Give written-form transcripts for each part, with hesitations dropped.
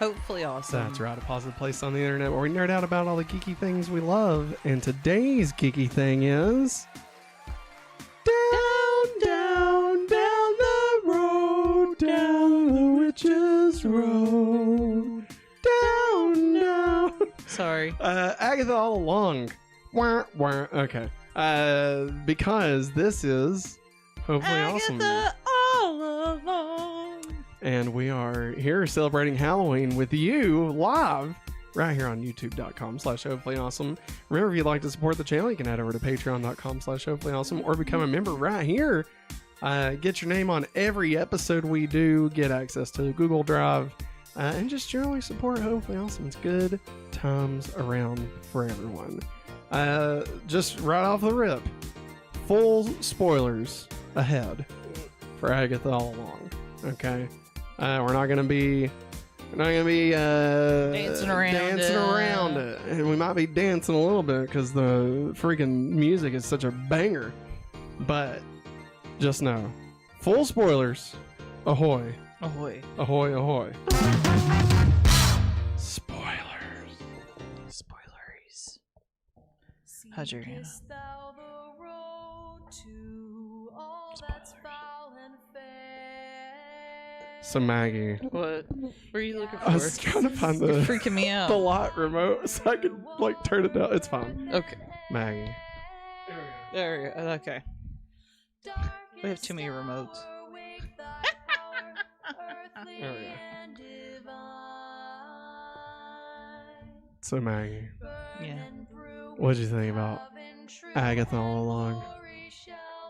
Hopefully awesome. That's right, a positive place on the internet where we nerd out about all the geeky things we love. And today's geeky thing is... Down the road, down the witch's road. Down. Sorry. Agatha all along. Wah, wah. Okay. Because this is hopefully awesome. Agatha all along. And we are here celebrating Halloween with you live right here on youtube.com/hopefullyawesome. Remember, if you'd like to support the channel, you can head over to patreon.com/hopefullyawesome or become a member right here. Get your name on every episode we do, get access to Google Drive, and just generally support Hopefully Awesome. It's good times around for everyone. Just right off the rip, full spoilers ahead for Agatha all along. Okay, we're not gonna be dancing around it, and we might be dancing a little bit because the freaking music is such a banger. But just know, full spoilers. Ahoy! Ahoy! Ahoy! Ahoy! Spoilers. How's your hand? So Maggie, What were you looking for? I was trying to find You're the freaking me out. lot remote so I could like turn it down. It's fine. Okay. Maggie. There we go. Okay. We have too many remotes. There we go. So Maggie, Yeah. what'd you think about Agatha all along?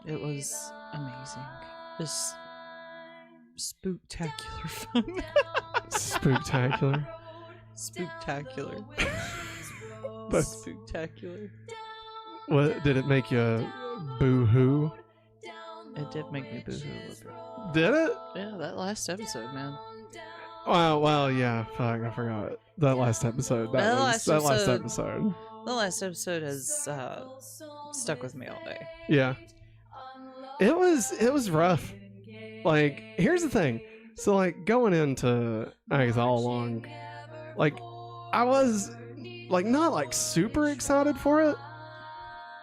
It was amazing. This spooktacular fun. Spooktacular. Spooktacular. But Spooktacular. what did it make you boo-hoo? It did make me boo-hoo a little bit. Did it? Yeah, that last episode, man. Well, yeah. Fuck, I forgot that last episode. That last episode. The last episode has stuck with me all day. Yeah. It was rough. Like, here's the thing. So, like, going into Agatha all along, like, I was, like, not, like, super excited for it.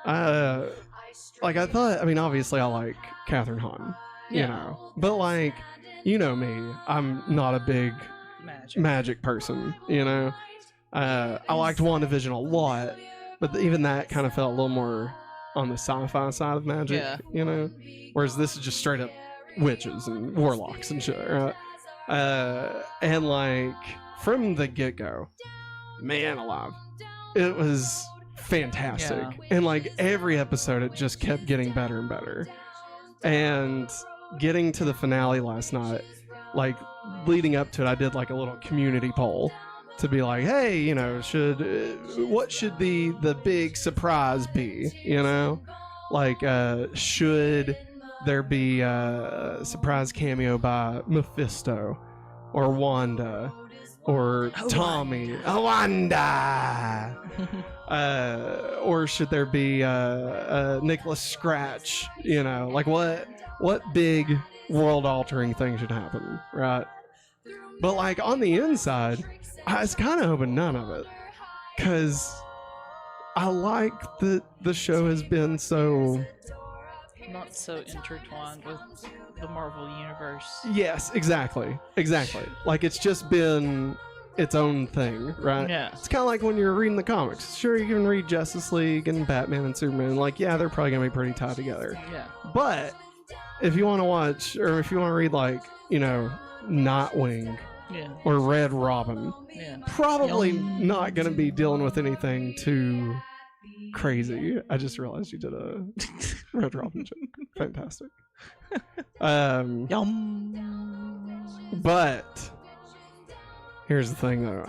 Like, I thought, I mean, obviously I like Catherine Hahn, you know. But, like, you know me. I'm not a big magic person, you know. I liked WandaVision a lot, but even that kind of felt a little more on the sci-fi side of magic, you know. Whereas this is just straight up witches and warlocks and shit, right? And like from the get-go, man alive, it was fantastic. And like every episode it just kept getting better and better. And getting to the finale last night, like leading up to it, I did like a little community poll to be like, hey, you know, what should the big surprise be, you know? Like, should there be a surprise cameo by Mephisto or Wanda or Tommy? Wanda! Or should there be Nicholas Scratch? You know, like what big world-altering thing should happen, right? But like on the inside, I was kind of hoping none of it, because I like that the show has been so... not so intertwined with the Marvel universe. Yes, exactly. Like it's just been its own thing, right? Yeah. It's kind of like when you're reading the comics. Sure, you can read Justice League and Batman and Superman. Like, yeah, they're probably gonna be pretty tied together. Yeah. But if you want to watch, or if you want to read, like, you know, Nightwing or Red Robin, probably not gonna be dealing with anything too crazy. I just realized you did a Red Robin joke. Fantastic. But here's the thing, though.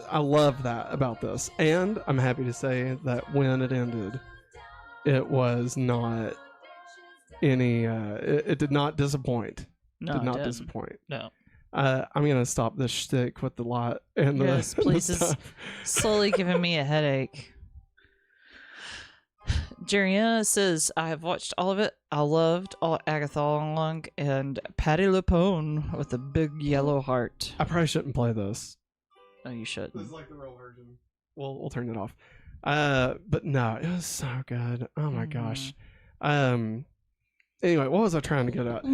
I love that about this, and I'm happy to say that when it ended, it was not any. It did not disappoint. No, did not didn't. disappoint. No. I'm gonna stop this shtick with the lot and the. Yes, please. It's slowly giving me a headache. Jeriana says, I have watched all of it. I loved all Agatha all along, and Patty LuPone with a big yellow heart. I probably shouldn't play this. No, you shouldn't. This is like the real version. We'll turn it off. But no, it was so good. Oh my gosh. Anyway, what was I trying to get at?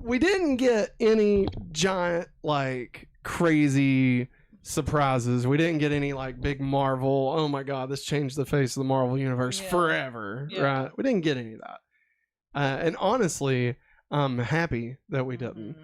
We didn't get any giant, like, crazy surprises. We didn't get any, like, big Marvel, oh my god, this changed the face of the Marvel universe forever, right? We didn't get any of that. And honestly, I'm happy that we didn't.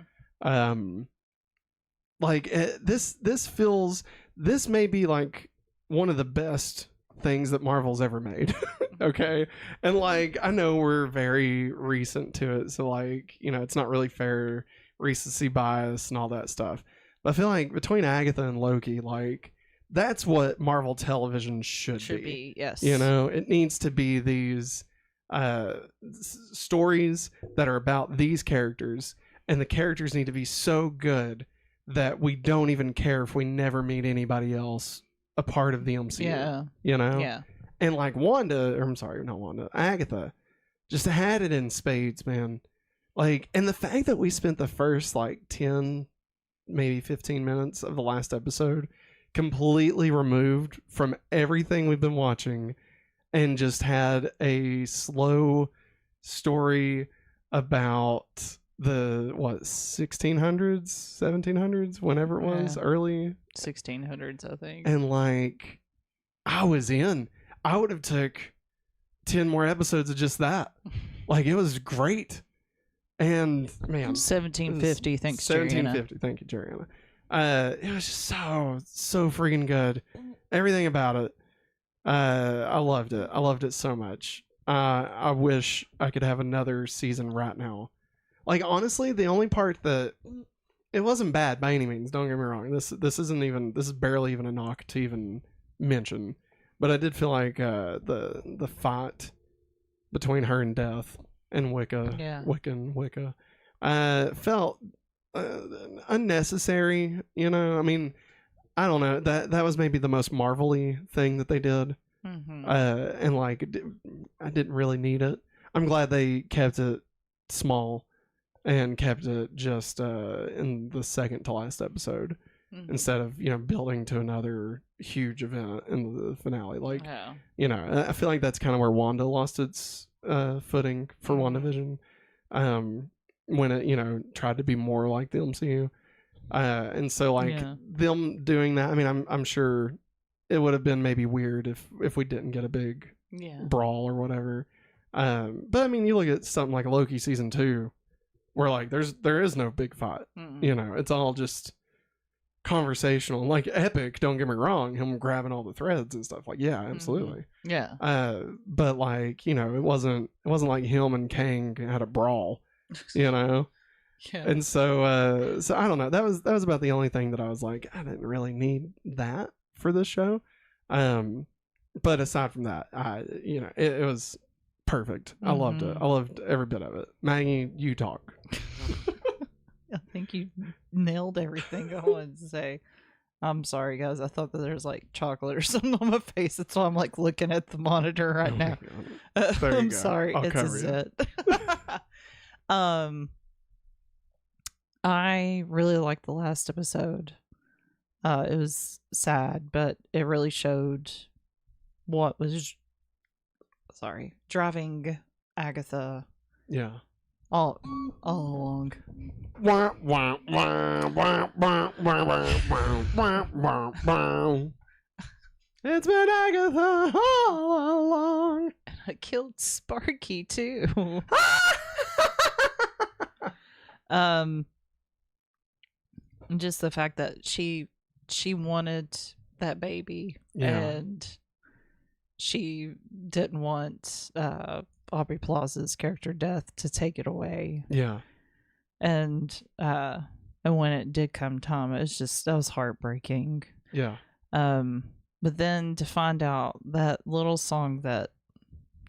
This may be, like, one of the best things that Marvel's ever made. Okay, and like I know we're very recent to it, so like, you know, it's not really fair, recency bias and all that stuff, but I feel like between Agatha and Loki, like, that's what Marvel television should be. Yes, you know, it needs to be these stories that are about these characters, and the characters need to be so good that we don't even care if we never meet anybody else a part of the MCU. Yeah, you know. Yeah. And like Agatha just had it in spades, man. Like, and the fact that we spent the first like 10, maybe 15 minutes of the last episode completely removed from everything we've been watching and just had a slow story about the 1600s, 1700s, whenever it was, early 1600s, I think. And like, I was in. I would have took 10 more episodes of just that. Like, it was great. And man, 1750, thanks, 1750. Thank you, Jeriana. It was just so freaking good. Everything about it. I loved it. I loved it so much. I wish I could have another season right now. Like, honestly, the only part that it wasn't bad by any means, don't get me wrong. This is barely even a knock to even mention. But I did feel like the fight between her and Death and Wiccan, felt unnecessary. You know, I mean, I don't know. That was maybe the most Marvel-y thing that they did. And like, I didn't really need it. I'm glad they kept it small and kept it just in the second to last episode. Instead of, you know, building to another huge event in the finale. Like, you know, I feel like that's kind of where Wanda lost its footing for WandaVision, when it, you know, tried to be more like the MCU. And so, like, them doing that, I mean, I'm sure it would have been maybe weird if we didn't get a big brawl or whatever. But, I mean, you look at something like Loki Season 2, where, like, there is no big fight. You know, it's all just conversational, like epic, don't get me wrong, him grabbing all the threads and stuff, like, yeah, absolutely. But like, you know, it wasn't like him and Kang had a brawl, you know. And so I don't know, that was about the only thing that I was like, I didn't really need that for this show. But aside from that, you know, it was perfect. I loved it. I loved every bit of it. Maggie, you talk. I think you nailed everything I wanted to say. I'm sorry, guys. I thought that there was like chocolate or something on my face. That's why I'm like looking at the monitor right now. I'm sorry. It's a zit. I really liked the last episode. It was sad, but it really showed what was driving Agatha. All along. It's been Agatha all along. And I killed Sparky too. Just the fact that she wanted that baby, and she didn't want Aubrey Plaza's character Death to take it away. And when it did come time, it was just, that was heartbreaking. But then to find out that little song that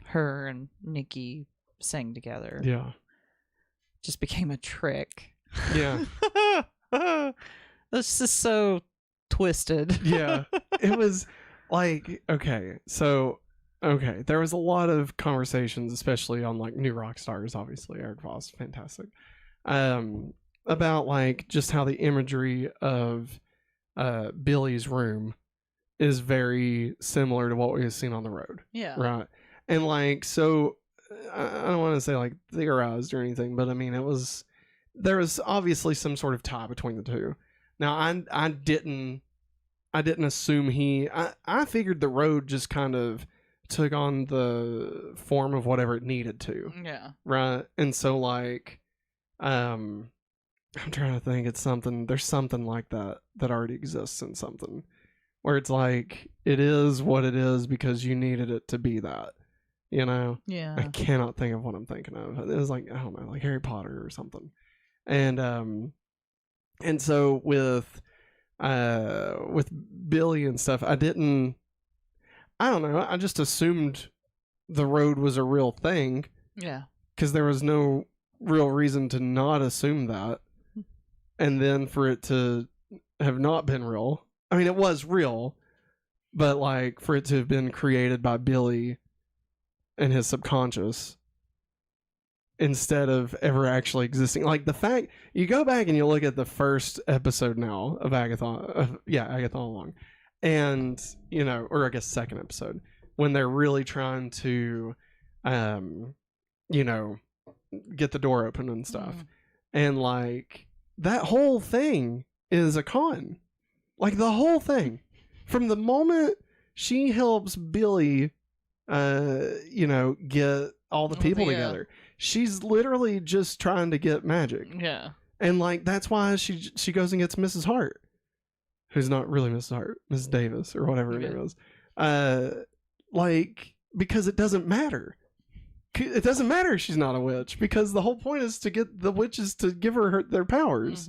her and Nikki sang together just became a trick. It's just so twisted. It was like, okay, so Okay, there was a lot of conversations, especially on like New Rock Stars, obviously Eric Voss, fantastic, about like just how the imagery of Billy's room is very similar to what we have seen on the road. Yeah. Right. And like, so I don't want to say like theorized or anything, but I mean, there was obviously some sort of tie between the two. Now I didn't assume I figured the road just kind of took on the form of whatever it needed to. Yeah. Right. And so like, I'm trying to think, there's something like that already exists in something where it's like, it is what it is because you needed it to be that, you know? Yeah. I cannot think of what I'm thinking of. It was like, I don't know, like Harry Potter or something. And so with Billy and stuff, I don't know, I just assumed the road was a real thing. Yeah. Because there was no real reason to not assume that. And then for it to have not been real. I mean, it was real, but like for it to have been created by Billy and his subconscious instead of ever actually existing. Like the fact, you go back and you look at the first episode now of Agatha All Along. And, you know, or I guess second episode, when they're really trying to, you know, get the door open and stuff. And like, that whole thing is a con. Like the whole thing. From the moment she helps Billy, you know, get all the people together, she's literally just trying to get magic. Yeah. And like, that's why she goes and gets Mrs. Hart, who's not really Mrs. Hart, Mrs. Davis or whatever her name is. Like, because it doesn't matter. It doesn't matter if she's not a witch, because the whole point is to get the witches to give her their powers.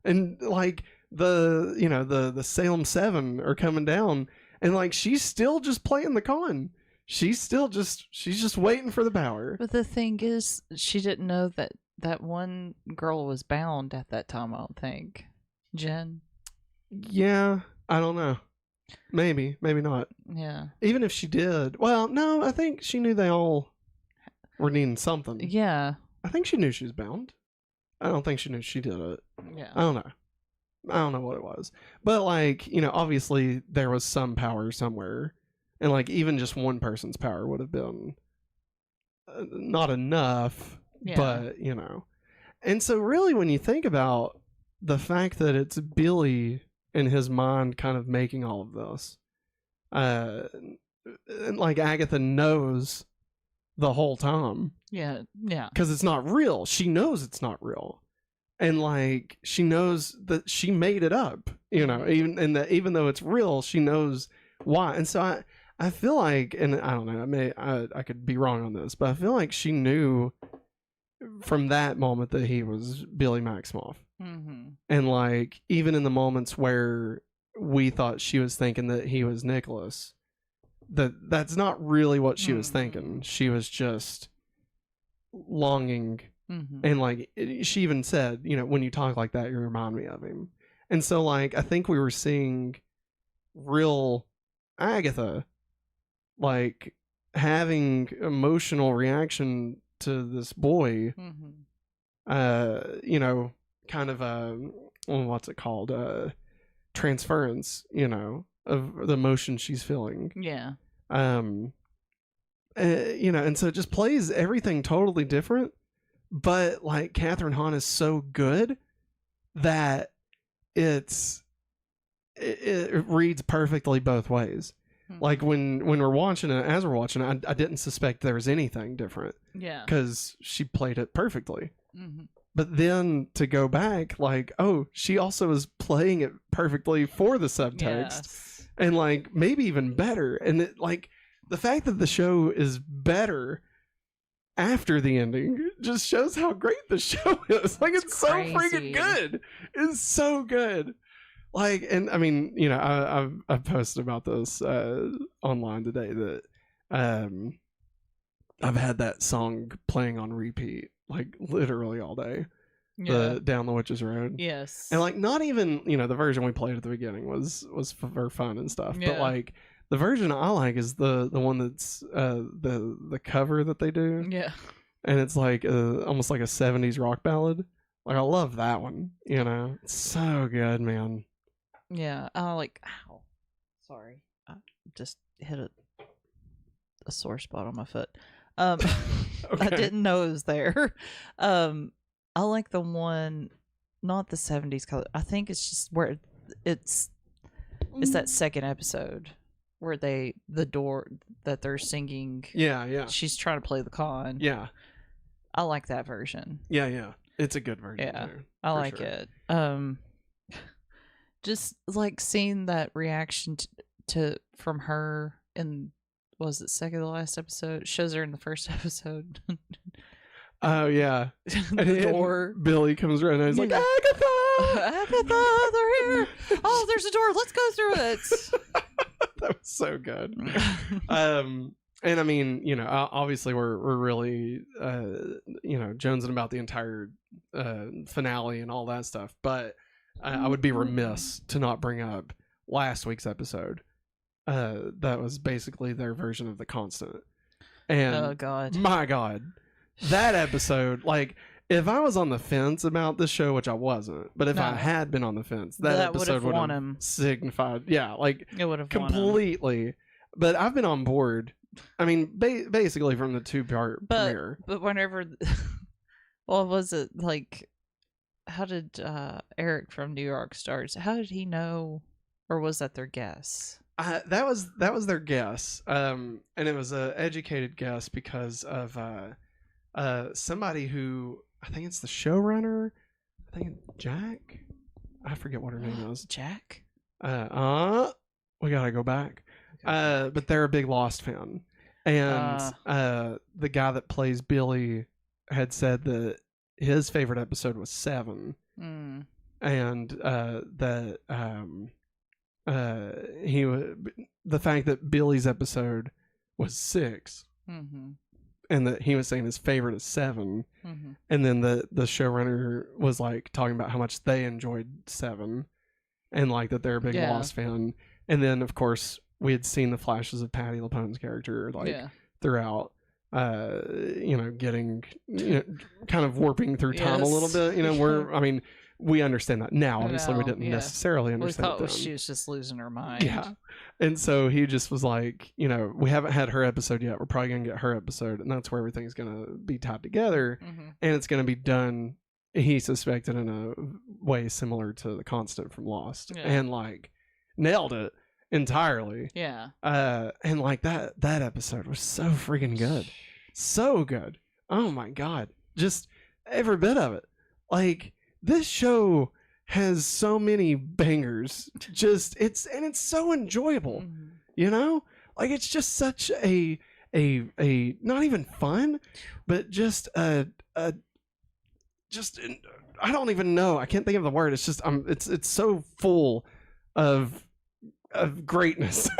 And like the Salem 7 are coming down, and like she's still just playing the con. She's just waiting for the power. But the thing is, she didn't know that one girl was bound at that time, I don't think. Jen? Yeah, I don't know. Maybe not. Yeah. Even if she did. Well, no, I think she knew they all were needing something. Yeah. I think she knew she was bound. I don't think she knew she did it. Yeah. I don't know what it was. But like, you know, obviously there was some power somewhere. And like even just one person's power would have been not enough, but you know. And so really when you think about the fact that it's Billy in his mind kind of making all of this, and like Agatha knows the whole time. Yeah. Because it's not real. She knows it's not real. And like she knows that she made it up, you know, even though it's real, she knows why. And so I feel like, and I don't know, I could be wrong on this, but I feel like she knew from that moment that he was Billy Maximoff. And like even in the moments where we thought she was thinking that he was Nicholas, that's not really what she was thinking. She was just longing. And like she even said, you know, when you talk like that, you remind me of him. And so like I think we were seeing real Agatha like having emotional reaction to this boy, you know, kind of what's it called, transference, you know, of the emotion she's feeling. Yeah. You know, and so it just plays everything totally different. But like Catherine Hahn is so good that it reads perfectly both ways. Like when we're watching it, as we're watching it, I didn't suspect there was anything different. Yeah. Because she played it perfectly. But then to go back, like, oh, she also is playing it perfectly for the subtext. Yes. And like maybe even better. And it, like the fact that the show is better after the ending just shows how great the show is. Like it's so freaking good. It's so good. Like, and I mean, you know, I've posted about this online today that I've had that song playing on repeat like literally all day. The Down the Witch's Road. Yes. And like not even, you know, the version we played at the beginning was for fun and stuff. Yeah. But like The version I like is the one that's the cover that they do. Yeah. And it's like almost like a 70s rock ballad. Like, I love that one, you know? It's so good, man. Yeah. Ow. Sorry. I just hit a sore spot on my foot. Okay. I didn't know it was there. I like the one, not the 70s color. I think it's just where it's that second episode where the door that they're singing. Yeah. She's trying to play the con. Yeah. I like that version. Yeah. It's a good version. Yeah. Too, I like it. Just like seeing that reaction from her in, was it second to last episode? It shows her in the first episode. Oh yeah. The door. Billy comes around and he's like, Agatha! Agatha, they're here. Oh, there's a door. Let's go through it. That was so good. And I mean, you know, obviously we're really, you know, jonesing about the entire finale and all that stuff. But I would be remiss to not bring up last week's episode. That was basically their version of The Constant. And oh God, my God, that episode, like, if I was on the fence about this show, which I wasn't, but if I had been on the fence, that episode would have signified, yeah, like, it would have completely. But I've been on board. I mean, basically from the 2-part premiere. But whenever, well, was it like, how did Eric from New York Stars? How did he know, or was that their guess? That was their guess, and it was an educated guess because of somebody who, I think it's the showrunner. I think it's Jack. I forget what her name is. Jack. We gotta go back. But they're a big Lost fan, and the guy that plays Billy had said that his favorite episode was 7, and that the fact that Billy's episode was 6, and that he was saying his favorite is 7, and then the showrunner was like talking about how much they enjoyed 7, and like that they're a big Lost fan, and then of course we had seen the flashes of Patti LuPone's character like throughout, you know, getting, you know, kind of warping through time a little bit, you know, I mean, we understand that now. Obviously, we didn't necessarily understand we thought she was just losing her mind. Yeah. And so he just was like, you know, we haven't had her episode yet. We're probably going to get her episode. And that's where everything's going to be tied together. And it's going to be done, he suspected, in a way similar to The Constant from Lost. And like, nailed it entirely. Yeah. And like that episode was so freaking good. So good. Oh my God. Just every bit of it. Like, this show has so many bangers. Just it's so enjoyable, you know. Like, it's just such a not even fun, but just just I don't even know. I can't think of the word. It's just it's so full of greatness,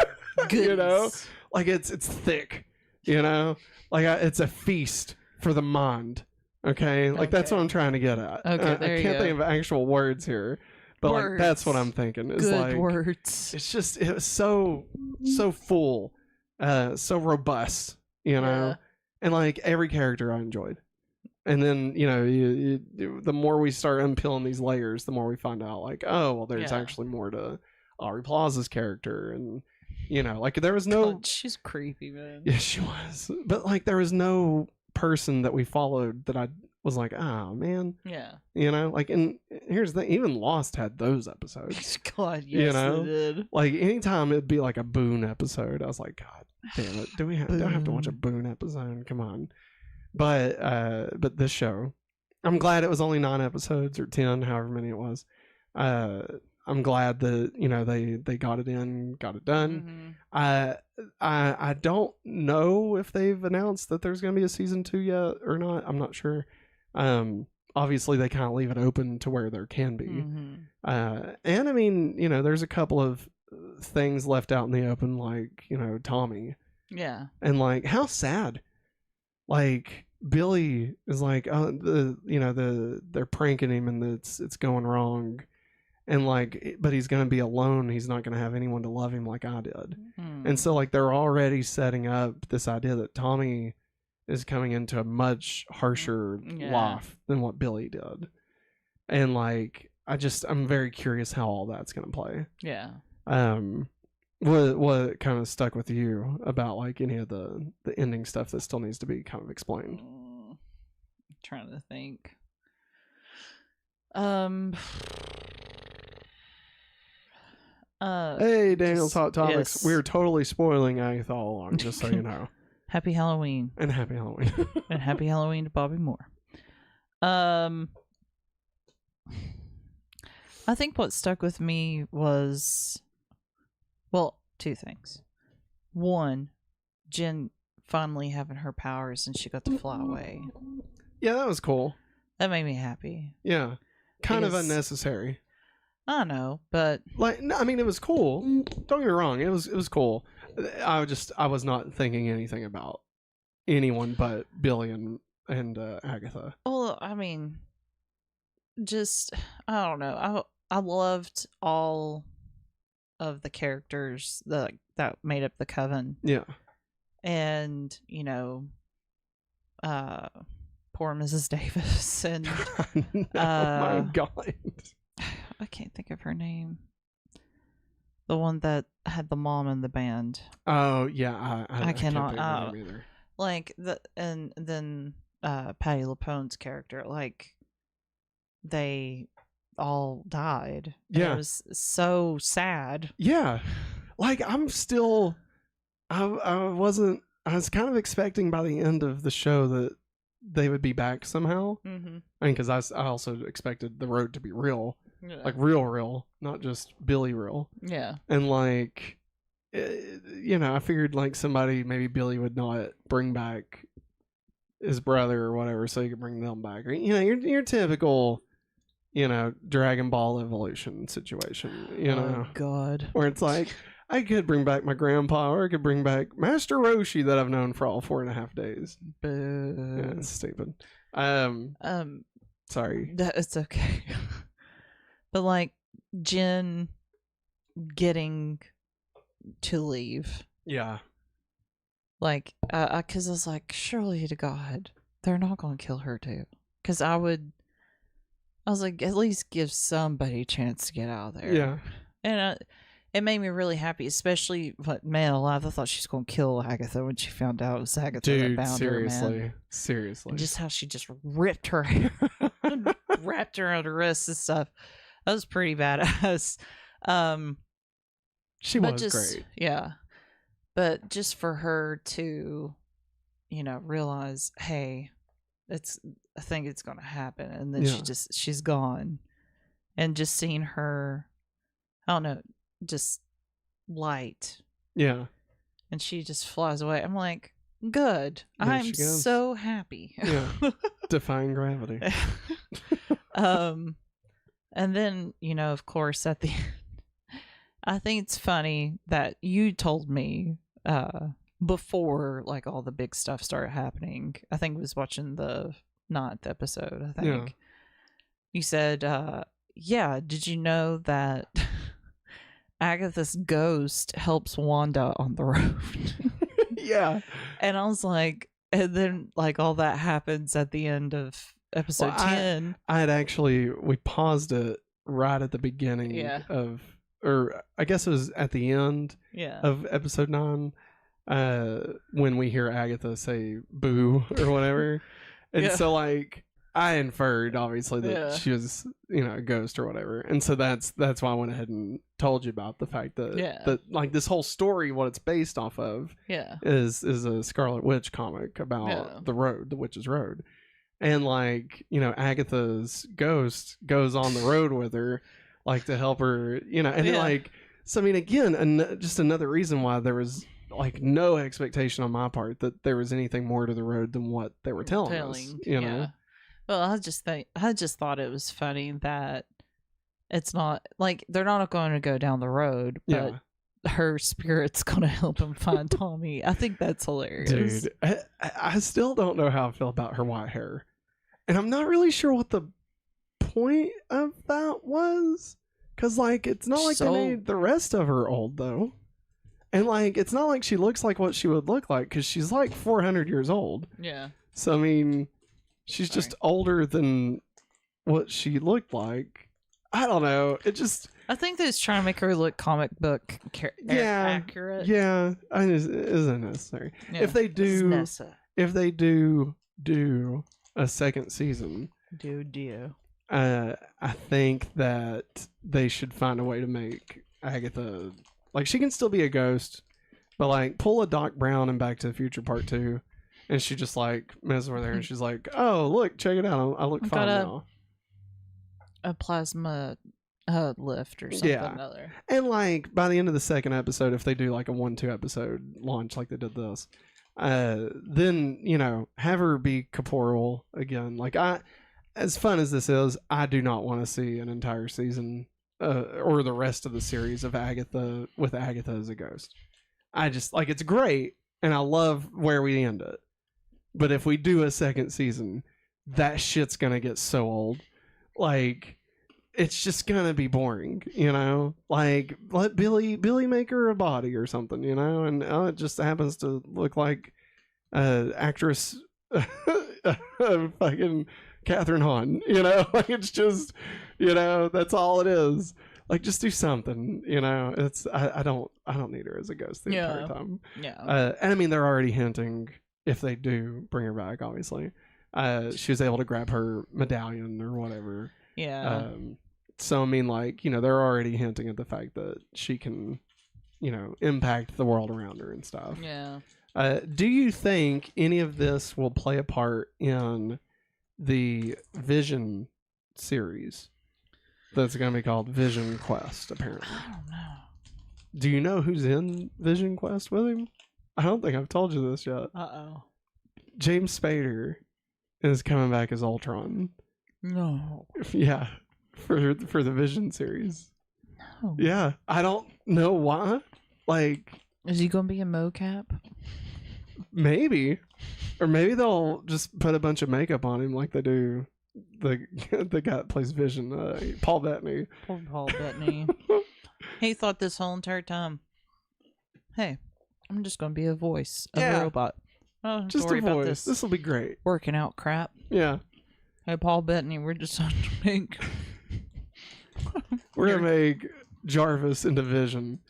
you know. Like it's thick, you know. Like it's a feast for the mind. Okay, like that's what I'm trying to get at. Okay, I can't think of actual words here, but like that's what I'm thinking. Is good like words. It's just it was so full, so robust, you know, and like every character I enjoyed. And then you know, the more we start unpeeling these layers, the more we find out like, oh well, there's actually more to Aubrey Plaza's character, and you know, like there was no. God, she's creepy, man. Yeah, she was, but like there was no person that we followed that I was like, oh man, you know, like, and here's the thing, even Lost had those episodes. God, yes, you know, they did. Like anytime it'd be like a Boone episode, I was like, God damn it, do I have to watch a Boone episode? Come on. But this show, I'm glad it was only 9 episodes or 10, however many it was. I'm glad that, you know, they got it in, got it done. I don't know if they've announced that there's going to be a season 2 yet or not. I'm not sure. Obviously they kind of leave it open to where there can be. And I mean, you know, there's a couple of things left out in the open, like, you know, Tommy. Yeah. And like, how sad. Like, Billy is like, oh, they're pranking him and it's going wrong. And like, but he's going to be alone. He's not going to have anyone to love him like I did. And And so like they're already setting up this idea that Tommy is coming into a much harsher life than what Billy did. And like I'm very curious how all that's going to play. Yeah. What kind of stuck with you about like any of the ending stuff that still needs to be kind of explained? I'm trying to think. Hey, Daniel's Hot Topics. Yes. We're totally spoiling Agatha all along, just so you know. Happy Halloween. And happy Halloween. And happy Halloween to Bobby Moore. I think what stuck with me was, well, two things. One, Jen finally having her powers and she got to fly away. Yeah, that was cool. That made me happy. Yeah. Kind of unnecessary. I know, but like, no, I mean, it was cool. Don't get me wrong, it was cool. I was not thinking anything about anyone but Billy and Agatha. Well, I mean, just I don't know. I loved all of the characters that made up the coven. Yeah, and poor Mrs. Davis and no, my God. I can't think of her name. The one that had the mom in the band. Oh yeah, I cannot. Can't think of her name either. Like and then Patti LuPone's character, like they all died. Yeah, it was so sad. Yeah, like I was kind of expecting by the end of the show that they would be back somehow. Mm-hmm. I mean, because I also expected the road to be real. Yeah. Like real, not just Billy real. Yeah. And like, I figured like somebody, maybe Billy would not bring back his brother or whatever, so you could bring them back. Or, your typical, Dragon Ball evolution situation. Oh God. Where it's like, I could bring back my grandpa, or I could bring back Master Roshi that I've known for all 4.5 days. Yeah, it's stupid. Sorry. It's okay. But like Jen getting to leave. Yeah. Like, because I was like, surely to God, they're not going to kill her too. Because I was like, at least give somebody a chance to get out of there. Yeah. And it made me really happy, especially, man alive, I thought she was going to kill Agatha when she found out it was Agatha that bound her, man. Seriously. And just how she just ripped her hair, wrapped her around her wrists and stuff. That was pretty badass. She was great. Yeah. But just for her to, realize, hey, I think it's going to happen. And then she's gone. And just seeing her, I don't know, just light. Yeah. And she just flies away. I'm like, good. I'm so happy. Yeah. Defying gravity. And then, of course, at the end, I think it's funny that you told me before like all the big stuff started happening. I think I was watching the 9th episode, I think. Yeah. You said, did you know that Agatha's ghost helps Wanda on the road? Yeah. And I was like, and then like all that happens at the end of episode 10. I had we paused it right at the beginning of, or I guess it was at the end of episode 9, when we hear Agatha say boo or whatever. And so like I inferred obviously that she was, a ghost or whatever. And so that's why I went ahead and told you about the fact that that like this whole story, what it's based off of is a Scarlet Witch comic about the road, the Witch's Road. And like, Agatha's ghost goes on the road with her, like to help her, and like, so I mean, again, just another reason why there was like no expectation on my part that there was anything more to the road than what they were telling us, know? Well, I just thought it was funny that it's not like they're not going to go down the road, but her spirit's going to help him find Tommy. I think that's hilarious. Dude, I still don't know how I feel about her white hair. And I'm not really sure what the point of that was. Because, like, it's not like they made the rest of her old, though. And like, it's not like she looks like what she would look like because she's like 400 years old. Yeah. So, I mean, she's just older than what she looked like. I don't know. It just... I think they're trying to make her look comic book accurate. Yeah. It isn't necessary. Yeah. If they do a second season... I think that they should find a way to make Agatha... Like, she can still be a ghost, but, like, pull a Doc Brown in Back to the Future Part 2, and she just, like, messes over there, and she's like, oh, look, check it out. I look fine now. A plasma lift or something other. And, like, by the end of the second episode, if they do, like, a 1-2 episode launch like they did this, then, you know, have her be corporeal again. Like, as fun as this is, I do not want to see an entire season or the rest of the series of Agatha with Agatha as a ghost. I just, like, it's great, and I love where we end it. But if we do a second season, that shit's gonna get so old. Like, it's just gonna be boring, you know? Like, let Billy make her a body or something, you know? And it just happens to look like actress fucking Catherine Hahn, you know? Like, it's just, you know, that's all it is. Like, just do something, you know? It's I don't need her as a ghost the entire time. Yeah. And I mean, they're already hinting if they do bring her back, obviously. She was able to grab her medallion or whatever. Yeah. So I mean, like, you know, they're already hinting at the fact that she can, you know, impact the world around her and stuff. Yeah. Do you think any of this will play a part in the Vision series that's going to be called Vision Quest, apparently? I don't know. Do you know who's in Vision Quest with him? I don't think I've told you this yet. Uh-oh. James Spader is coming back as Ultron. No. Yeah, for the Vision series. No. Yeah, I don't know why. Like, is he going to be a mocap? Maybe. Or maybe they'll just put a bunch of makeup on him like they do the guy that plays Vision, Paul Bettany. Poor Paul Bettany. He thought this whole entire time, hey, I'm just going to be a voice of a robot. Oh, just a voice. This will be great. Working out crap. Yeah. Hey, Paul Bettany, we're just on to make... We're going to make Jarvis into Vision.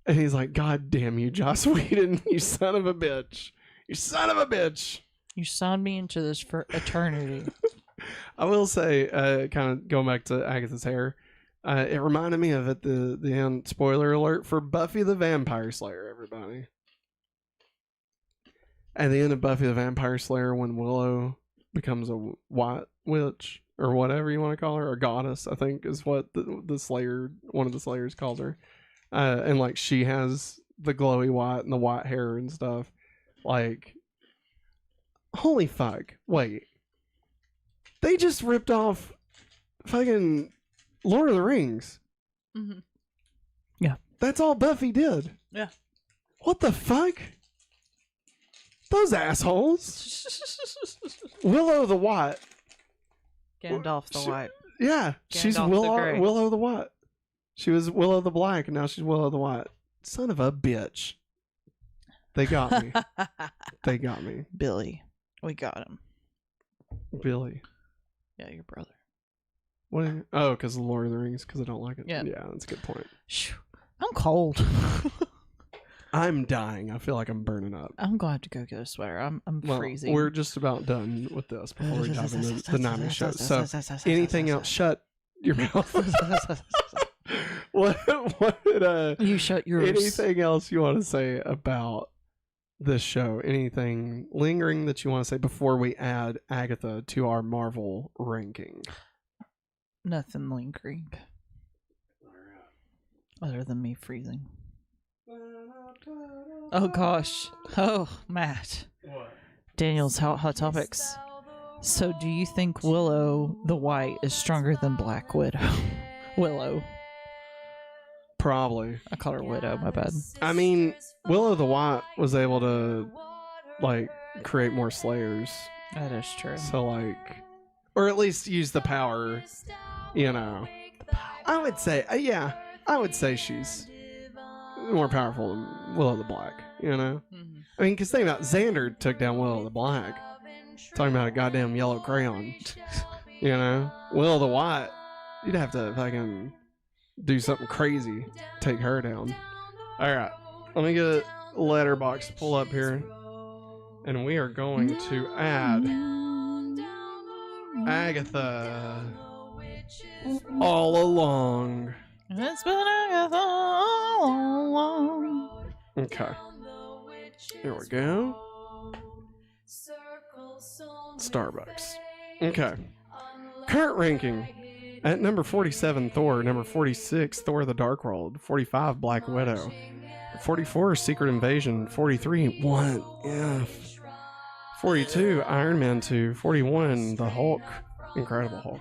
And he's like, God damn you, Joss Whedon, you son of a bitch. You son of a bitch. You signed me into this for eternity. I will say, kind of going back to Agatha's hair, it reminded me of at the end, spoiler alert, for Buffy the Vampire Slayer, everybody. At the end of Buffy the Vampire Slayer, when Willow becomes a white witch, or whatever you want to call her, or goddess, I think is what the Slayer, one of the Slayers calls her. And like she has the glowy white and the white hair and stuff. Like, holy fuck. Wait. They just ripped off fucking Lord of the Rings. Mm-hmm. Yeah. That's all Buffy did. Yeah. What the fuck? Those assholes. Willow the White. Gandalf the White. Yeah. Gandalf she's Willow the White. She was Willow the Black, and now she's Willow the White. Son of a bitch. They got me. They got me. Billy. We got him. Billy. Yeah, your brother. What? Oh, because of Lord of the Rings, because I don't like it. Yeah. Yeah, that's a good point. I'm cold. I'm dying. I feel like I'm burning up. I'm going to have to go get a sweater. I'm freezing. We're just about done with this before we dive into the 90s show. So, anything else? Shut your mouth. What you shut yours. Anything else you want to say about this show? Anything lingering that you want to say before we add Agatha to our Marvel ranking? Nothing lingering. Other than me freezing. Oh gosh. Oh, Matt. What? Daniel's Hot Topics. So do you think Willow the White is stronger than Black Widow? Willow. Probably. I called her Widow, my bad. I mean, Willow the White was able to, like, create more Slayers. That is true. So, like, or at least use the power, you know. I would say, I would say she's more powerful than Willow the Black, you know? Mhm. I mean, because think about it, Xander took down Willow the Black. Talking about a goddamn yellow crayon. You know? Willow the White, you'd have to fucking do something crazy to take her down. Alright, let me get a letterbox to pull up here. And we are going to add Agatha all along. It's been Agatha all along. Okay. Here we go. Starbucks. Okay. Current ranking. At number 47, Thor. Number 46, Thor the Dark World. 45, Black Widow. 44, Secret Invasion. 43, What If. 42, Iron Man 2. 41, The Hulk. Incredible Hulk.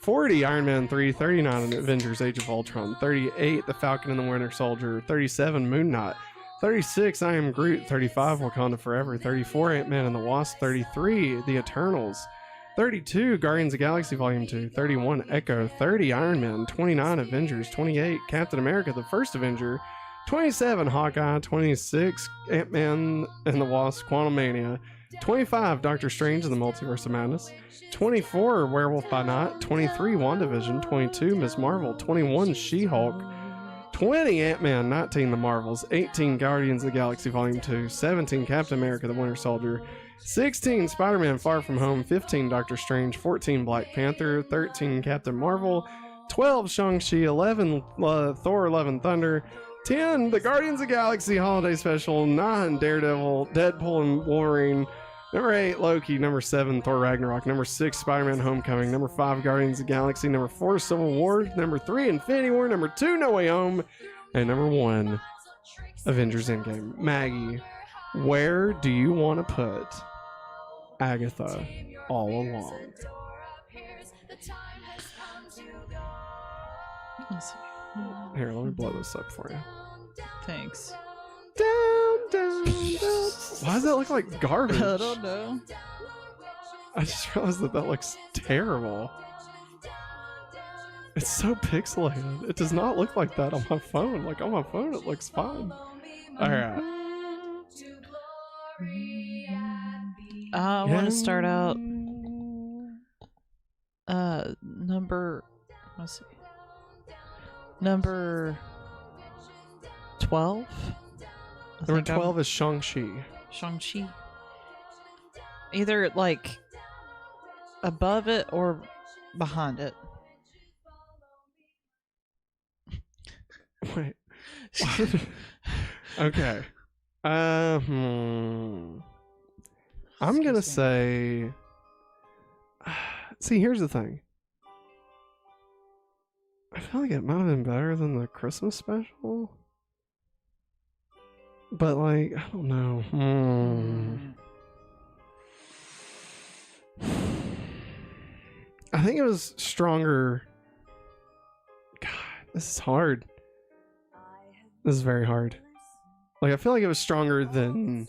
40, Iron Man 3. 39, Avengers Age of Ultron. 38, The Falcon and the Winter Soldier. 37, Moon Knight. 36, I Am Groot. 35, Wakanda Forever. 34, Ant-Man and the Wasp. 33, The Eternals. 32, Guardians of the Galaxy Volume 2. 31, Echo. 30, Iron Man. 29, Avengers. 28, Captain America, the First Avenger. 27, Hawkeye. 26, Ant-Man and the Wasp, Quantumania. 25, Doctor Strange and the Multiverse of Madness. 24, Werewolf by Night. 23, WandaVision. 22, Ms. Marvel. 21, She-Hulk. 20, Ant-Man. 19, The Marvels. 18, Guardians of the Galaxy Volume 2. 17, Captain America the Winter Soldier. 16, Spider-Man Far From Home. 15, Doctor Strange. 14, Black Panther. 13, Captain Marvel. 12, Shang-Chi. 11, Thor Love and Thunder. 10, The Guardians of the Galaxy Holiday Special. 9, Daredevil, Deadpool and Wolverine. Number 8, Loki. Number 7, Thor Ragnarok. Number 6, Spider-Man Homecoming. Number 5, Guardians of the Galaxy. Number 4, Civil War. Number 3, Infinity War. Number 2, No Way Home. And number 1, Avengers Endgame. Maggie, where do you want to put Agatha all along? Let's see. Here, let me blow this up for you. Thanks. Down, down, down. Why does that look like garbage? I don't know. I just realized that looks terrible. It's so pixelated. It does not look like that on my phone. Like on my phone, it looks fine. Alright. I want to start out let's see. Number 12. Number 12 is Shang-Chi. Shang-Chi. Either like above it or behind it. Wait. Okay. I'm gonna say. See, here's the thing. I feel like it might have been better than the Christmas special, but like I don't know. I think it was stronger. God, this is hard. This is very hard. Like, I feel like it was stronger than...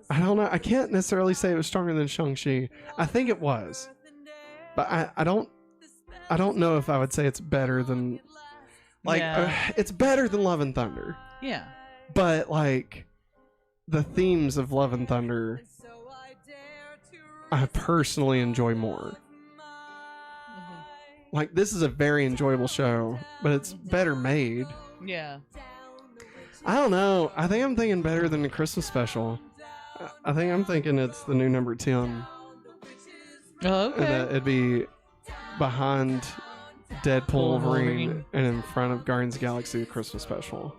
I don't know. I can't necessarily say it was stronger than Shang-Chi. I think it was. But I don't know if I would say it's better than... Like, it's better than Love and Thunder. Yeah. But, like, the themes of Love and Thunder, I personally enjoy more. Like, this is a very enjoyable show, but it's better made. Yeah. I don't know. I think I'm thinking better than the Christmas special. I think I'm thinking it's the new number 10. Oh, okay. And that it'd be behind Deadpool, Wolverine, and in front of Guardians of the Galaxy, the Christmas special.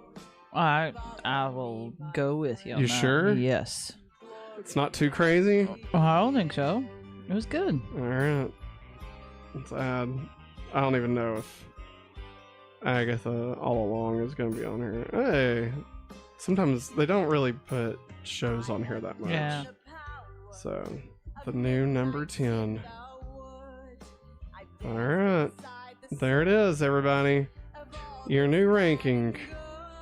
I will go with you on that. Sure? Yes. It's not too crazy? Oh, I don't think so. It was good. Alright. Let's add... I don't even know if Agatha All Along is going to be on here. Hey, sometimes they don't really put shows on here that much. Yeah. So, the new number 10. Alright. There it is, everybody. Your new ranking.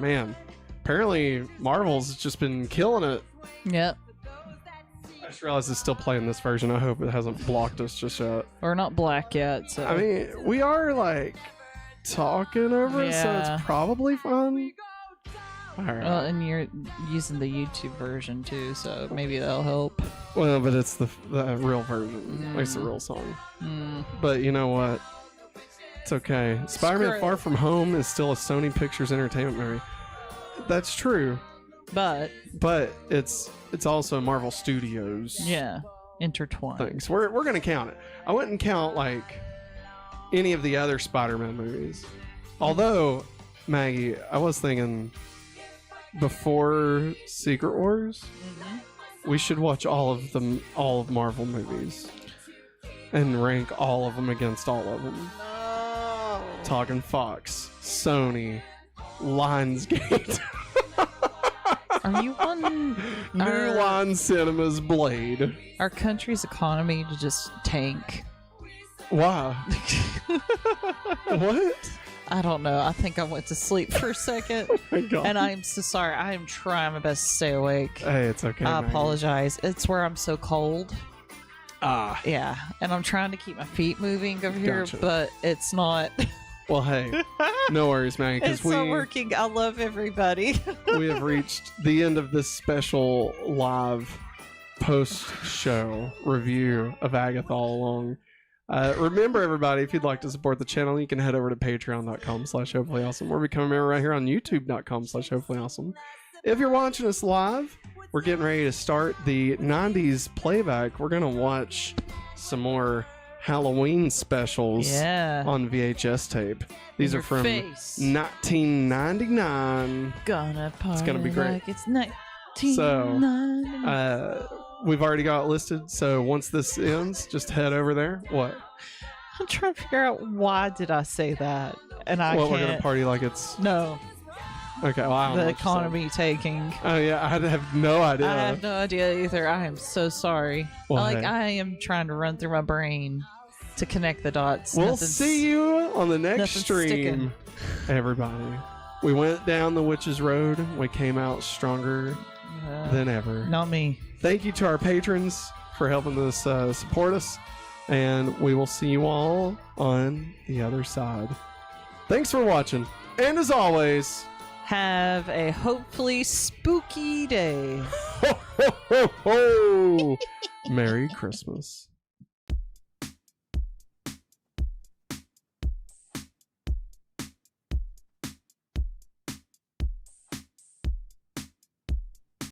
Man, apparently Marvel's just been killing it. Yep. I just realized it's still playing this version. I hope it hasn't blocked us just yet. We're not black yet, so... I mean, we are like talking over it, so Yeah. it's probably fun. All right. Well, and you're using the YouTube version too, so maybe that'll help. Well, but it's the real version. It's the real song. But you know what? It's okay. Spider-Man Far From Home is still a Sony Pictures Entertainment movie. That's true. But it's also Marvel Studios. yeah, intertwined. Things. We're gonna count it. I wouldn't count like any of the other Spider-Man movies. Although, Maggie, I was thinking before Secret Wars, we should watch all of Marvel movies and rank all of them against all of them. No. Talking Fox, Sony, Lionsgate. Are you on New Line Cinema's Blade. our country's economy to just tank? Why? What? I don't know. I think I went to sleep for a second. Oh my God. And I am so sorry. I am trying my best to stay awake. Hey, it's okay. I Maggie. apologize. It's where I'm so cold. Ah. Yeah. And I'm trying to keep my feet moving over here, Gotcha. but it's not. Well, hey, no worries, Maggie, It's because not working. I love everybody. we have reached the end of this special live post-show review of Agatha All Along. Remember, everybody, if you'd like to support the channel, you can head over to patreon.com/hopefullyawesome. We're becoming member right here on youtube.com/hopefullyawesome. If you're watching us live, we're getting ready to start the 90s playback. We're going to watch some more Halloween specials on VHS tape. These are from 1999. Gonna party It's gonna be great. like it's 1999. We've already got it listed, so once this ends, just head over there. What? I'm trying to figure out why did I say that, and I Well, can't. we're gonna party like it's No, okay. Well, I don't know the what you said. economy taking. Oh yeah, I have no idea. I have no idea either. I am so sorry. Well, Like hey. I am trying to run through my brain to connect the dots. We'll Nothing's- see you on the next nothing's stream, sticking. everybody. We went down the witch's road. We came out stronger than ever. Not me. Thank you to our patrons for helping us support us, and we will see you all on the other side. Thanks for watching, and as always, Have a hopefully spooky day. ho, ho, ho, ho. Merry Christmas.